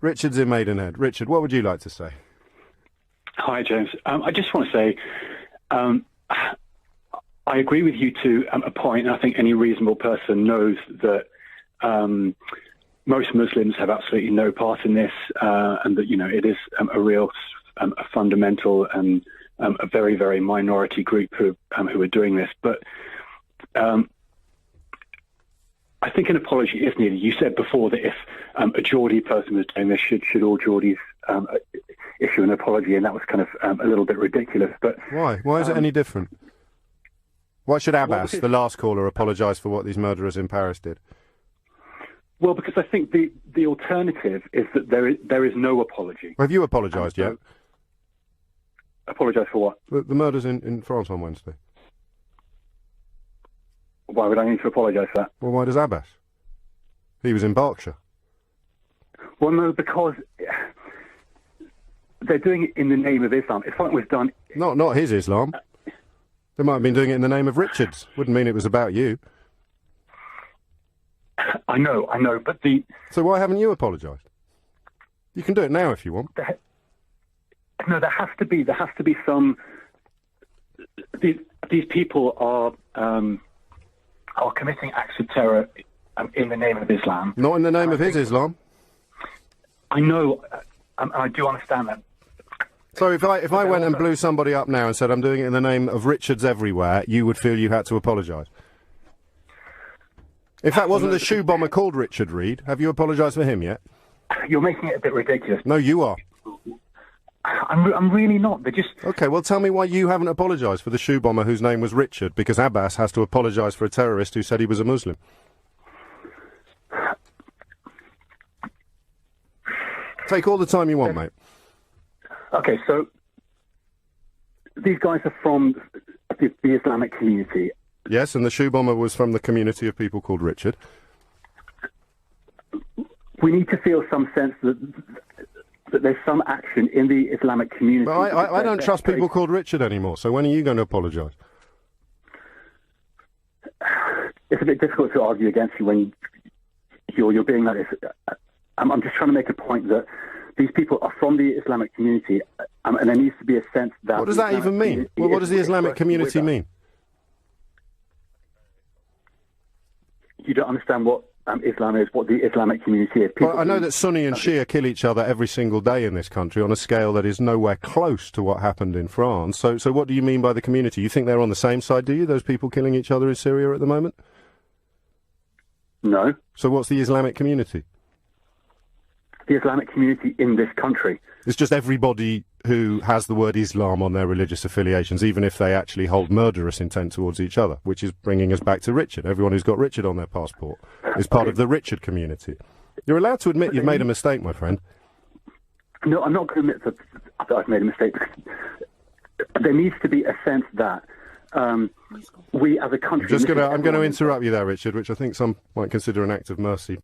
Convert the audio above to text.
Richard's in Maidenhead. Richard, what would you like to say? Hi, James. I just want to say I agree with you to a point, and I think any reasonable person knows that most Muslims have absolutely no part in this, and that, it is a real a fundamental and a very, very minority group who are doing this. But I think an apology is needed. You said before that if a Geordie person was doing this, should all Geordies issue an apology, and that was kind of a little bit ridiculous. But why? Why is it any different? Why should Abbas, the last caller, apologise for what these murderers in Paris did? Well, because I think the alternative is that there is no apology. Have you apologised yet? Apologise for what? The murders in France on Wednesday. Why would I need to apologise for that? Well, why does Abbas? He was in Berkshire. Well, no, because they're doing it in the name of Islam. It's like it was done... Not his Islam. They might have been doing it in the name of Richard's. Wouldn't mean it was about you. I know, but the... So why haven't you apologised? You can do it now if you want. No, there has to be some... These people are committing acts of terror in the name of Islam. Not in the name of his Islam. I know, I do understand that. So if I went and blew somebody up now and said I'm doing it in the name of Richards everywhere, you would feel you had to apologise? In fact, wasn't the shoe bomber called Richard Reed? Have you apologised for him yet? You're making it a bit ridiculous. No, you are. I'm really not. They're just... OK, well, tell me why you haven't apologised for the shoe bomber whose name was Richard, because Abbas has to apologise for a terrorist who said he was a Muslim. Take all the time you want, mate. OK, so these guys are from the Islamic community. Yes, and the shoe bomber was from the community of people called Richard. We need to feel some sense that there's some action in the Islamic community. But I don't trust people called Richard anymore, so when are you going to apologise? It's a bit difficult to argue against you when you're being like this. I'm just trying to make a point that these people are from the Islamic community, and there needs to be a sense that... What does that even mean? Well, what does the Islamic community mean? You don't understand what Islam is, what the Islamic community is. Well, I know that Sunni and Shia kill each other every single day in this country on a scale that is nowhere close to what happened in France. So what do you mean by the community? You think they're on the same side, do you, those people killing each other in Syria at the moment? No. So what's the Islamic community? The Islamic community in this country. It's just everybody who has the word Islam on their religious affiliations, even if they actually hold murderous intent towards each other, which is bringing us back to Richard. Everyone who's got Richard on their passport is part of the Richard community. You're allowed to admit you've made a mistake, my friend. No, I'm not going to admit that I've made a mistake. There needs to be a sense that we as a country... I'm going to interrupt you there, Richard, which I think some might consider an act of mercy.